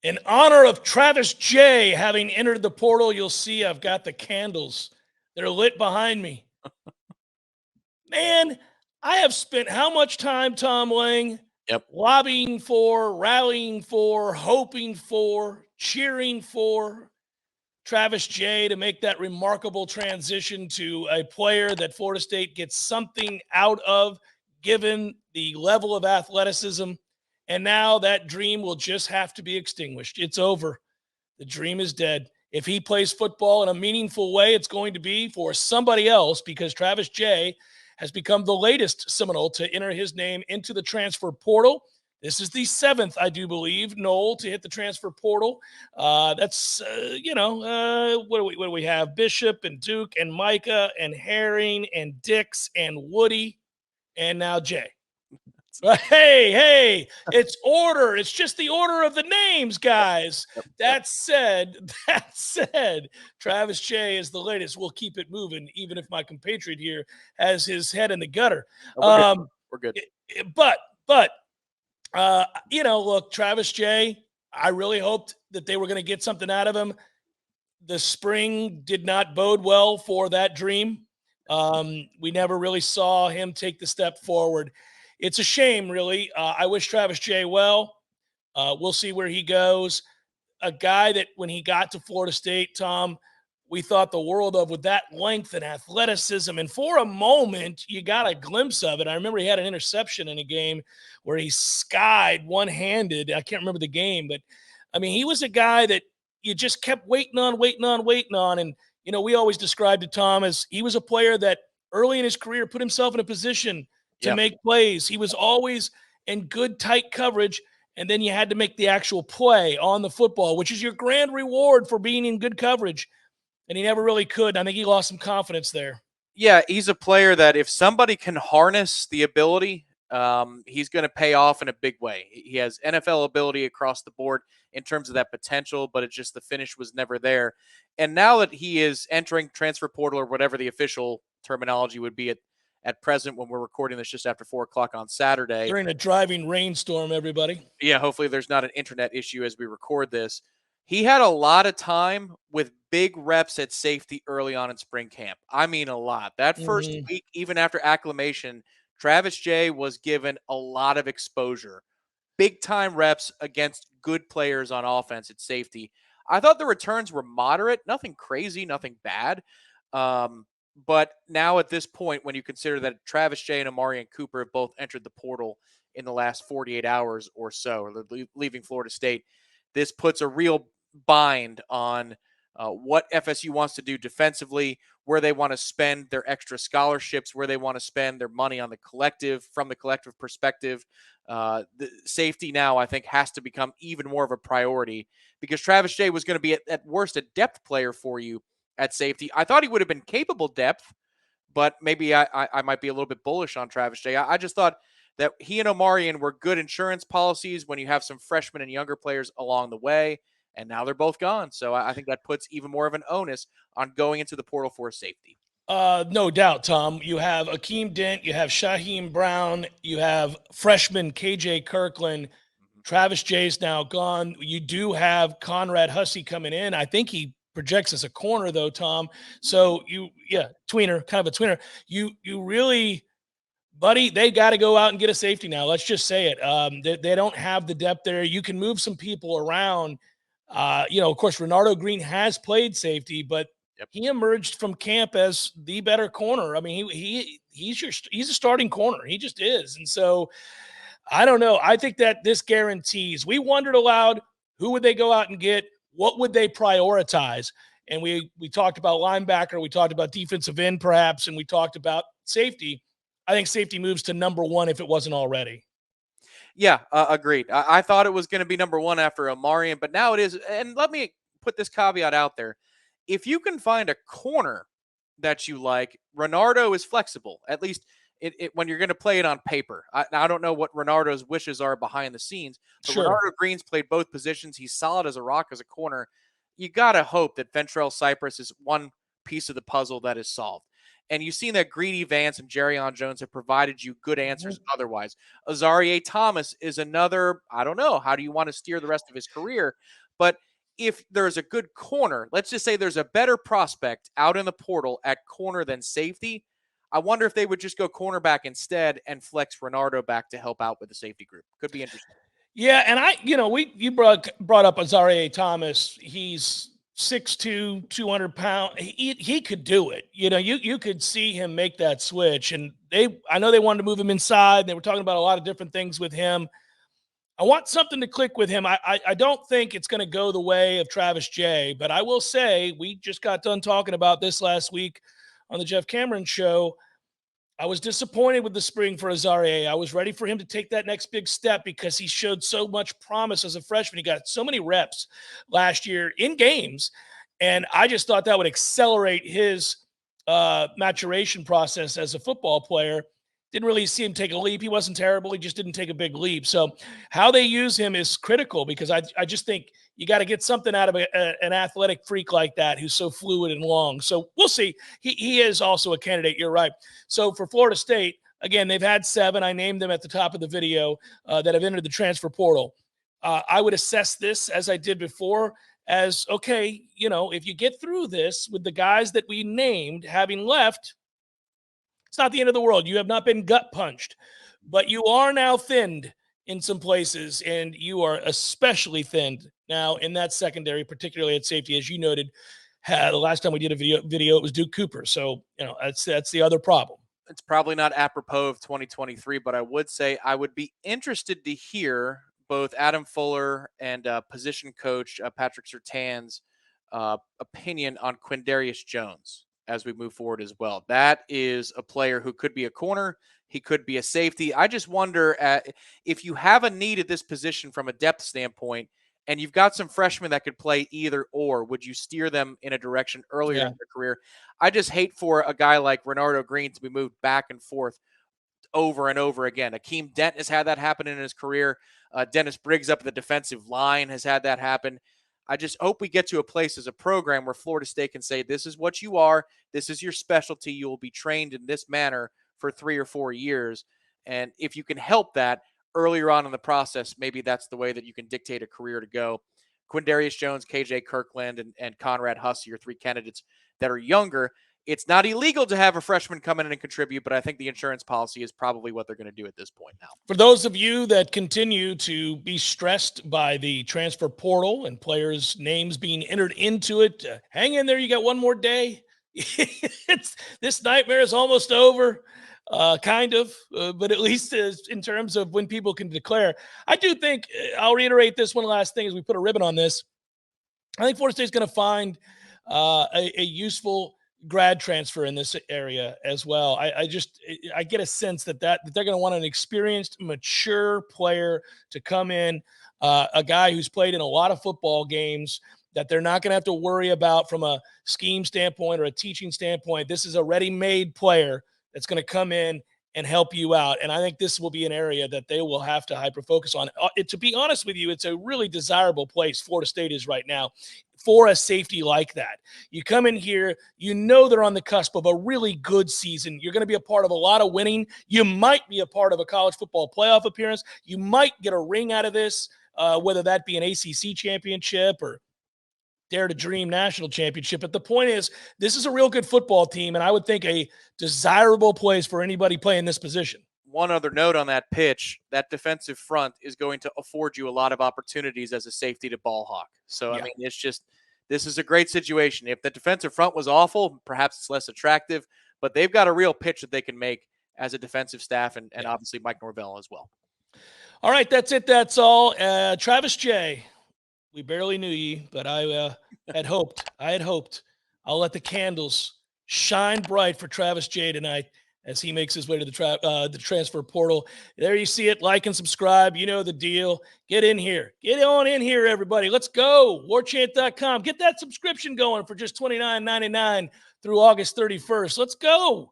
In honor of Travis J having entered the portal, you'll see I've got the candles. They're lit behind me. Man, I have spent how much time, Tom Lang, Yep. lobbying for, rallying for, hoping for, cheering for Travis J to make that remarkable transition to a player that Florida State gets something out of, given the level of athleticism. And now that dream will just have to be extinguished. It's over. The dream is dead. If he plays football in a meaningful way, it's going to be for somebody else, because Travis J has become the latest Seminole to enter his name into the transfer portal. This is the seventh, I do believe, Noel, to hit the transfer portal. That's what do we have? Bishop and Duke and Micah and Herring and Dix and Woody and now Jay. Hey, it's order. It's just the order of the names, guys. That said, Travis J is the latest. We'll keep it moving, even if my compatriot here has his head in the gutter. We're good. But look, Travis J, I really hoped that they were going to get something out of him. The spring did not bode well for that dream. We never really saw him take the step forward. It's a shame, really. I wish Travis J well. We'll see where he goes. A guy that when he got to Florida State, Tom, we thought the world of, with that length and athleticism. And for a moment, you got a glimpse of it. I remember he had an interception in a game where he skied one-handed. I can't remember the game, but I mean, he was a guy that you just kept waiting on. And, we always described it, Tom, as he was a player that early in his career put himself in a position to make plays. He was always in good, tight coverage, and then you had to make the actual play on the football, which is your grand reward for being in good coverage. And he never really could. I think he lost some confidence there. Yeah, he's a player that if somebody can harness the ability, he's going to pay off in a big way. He has NFL ability across the board in terms of that potential, but it's just the finish was never there. And now that he is entering transfer portal, or whatever the official terminology would be at present when we're recording this just after 4 o'clock on Saturday. During a driving rainstorm, everybody. Yeah, hopefully there's not an internet issue as we record this. He had a lot of time with big reps at safety early on in spring camp. I mean, a lot. That first week, even after acclimation, Travis J was given a lot of exposure. Big time reps against good players on offense at safety. I thought the returns were moderate, nothing crazy, nothing bad. But now at this point, when you consider that Travis J and Amari and Cooper have both entered the portal in the last 48 hours or so, leaving Florida State, this puts a real bind on what FSU wants to do defensively, where they want to spend their extra scholarships, where they want to spend their money on the collective, from the collective perspective. The safety now, I think, has to become even more of a priority, because Travis J was going to be at worst a depth player for you at safety. I thought he would have been capable depth, but maybe I might be a little bit bullish on Travis J. I just thought that he and Omarion were good insurance policies when you have some freshmen and younger players along the way, and now they're both gone. So I think that puts even more of an onus on going into the portal for safety. No doubt, Tom. You have Akeem Dent, you have Shaheem Brown, you have freshman KJ Kirkland. Travis J's now gone. You do have Conrad Hussey coming in. I think he projects as a corner, though, Tom. So tweener, kind of a tweener. You really, buddy, they got to go out and get a safety now. Let's just say it. They don't have the depth there. You can move some people around. Of course, Renardo Green has played safety, but he emerged from camp as the better corner. I mean, he's a starting corner. He just is. And so I don't know. I think that this guarantees. We wondered aloud, who would they go out and get? What would they prioritize? And we talked about linebacker, we talked about defensive end perhaps, and we talked about safety. I think safety moves to number one if it wasn't already. Yeah, agreed. I thought it was going to be number one after Omarion, but now it is. And let me put this caveat out there. If you can find a corner that you like, Renardo is flexible, at least when you're going to play it on paper. I don't know what Renardo's wishes are behind the scenes, but sure. Renardo Green's played both positions. He's solid as a rock as a corner. You got to hope that Ventrell Cypress is one piece of the puzzle that is solved. And you've seen that Greedy Vance and Jerryon Jones have provided you good answers Mm-hmm. otherwise. Azareye'h Thomas is another, I don't know, how do you want to steer the rest of his career? But if there's a good corner, let's just say there's a better prospect out in the portal at corner than safety, I wonder if they would just go cornerback instead and flex Renardo back to help out with the safety group. Could be interesting. Yeah, and you brought up Azareye'h Thomas. He's 6'2", 200 pounds. He could do it. You could see him make that switch. And I know they wanted to move him inside. They were talking about a lot of different things with him. I want something to click with him. I don't think it's going to go the way of Travis Jay, but I will say we just got done talking about this last week on the Jeff Cameron show. I was disappointed with the spring for Azareye'h. I was ready for him to take that next big step because he showed so much promise as a freshman. He got so many reps last year in games, and I just thought that would accelerate his maturation process as a football player. Didn't really see him take a leap. He wasn't terrible. He just didn't take a big leap. So how they use him is critical because I just think you got to get something out of an athletic freak like that who's so fluid and long. So we'll see. He is also a candidate. You're right. So for Florida State, again, they've had 7. I named them at the top of the video that have entered the transfer portal. I would assess this as I did before as, okay, if you get through this with the guys that we named having left, it's not the end of the world. You have not been gut punched, but you are now thinned in some places, and you are especially thinned now in that secondary, particularly at safety, as you noted. The last time we did a video, it was Duke Cooper. So, that's the other problem. It's probably not apropos of 2023, but I would say I would be interested to hear both Adam Fuller and position coach Patrick Surtain's opinion on Quindarius Jones as we move forward as well. That is a player who could be a corner. He could be a safety. I just wonder if you have a need at this position from a depth standpoint and you've got some freshmen that could play either or, would you steer them in a direction earlier in their career? I just hate for a guy like Renardo Green to be moved back and forth over and over again. Akeem Dent has had that happen in his career. Dennis Briggs up at the defensive line has had that happen. I just hope we get to a place as a program where Florida State can say, this is what you are. This is your specialty. You will be trained in this manner for 3 or 4 years. And if you can help that earlier on in the process, maybe that's the way that you can dictate a career to go. Quindarius Jones, KJ Kirkland, and Conrad Hussey are 3 candidates that are younger. It's not illegal to have a freshman come in and contribute, but I think the insurance policy is probably what they're going to do at this point now. For those of you that continue to be stressed by the transfer portal and players' names being entered into it, hang in there. You got one more day. This nightmare is almost over, kind of, but at least in terms of when people can declare. I do think, I'll reiterate this one last thing as we put a ribbon on this. I think Florida State's going to find a useful grad transfer in this area as well. I get a sense that they're going to want an experienced, mature player to come in, a guy who's played in a lot of football games that they're not going to have to worry about from a scheme standpoint or a teaching standpoint. This is a ready-made player that's going to come in and help you out. And I think this will be an area that they will have to hyper-focus on. To be honest with you, it's a really desirable place Florida State is right now for a safety like that. You come in here, they're on the cusp of a really good season. You're going to be a part of a lot of winning. You might be a part of a college football playoff appearance. You might get a ring out of this, whether that be an ACC championship or Dare to Dream national championship. But the point is, this is a real good football team, and I would think a desirable place for anybody playing this position. One other note on that pitch, that defensive front is going to afford you a lot of opportunities as a safety to ball hawk. So, I mean, this is a great situation. If the defensive front was awful, perhaps it's less attractive, but they've got a real pitch that they can make as a defensive staff and obviously Mike Norvell as well. All right, that's it. That's all. Travis Jay, we barely knew you, but I had hoped. I'll let the candles shine bright for Travis Jay tonight as he makes his way to the transfer portal. There you see it. Like and subscribe. You know the deal. Get in here. Get on in here, everybody. Let's go. Warchant.com. Get that subscription going for just $29.99 through August 31st. Let's go.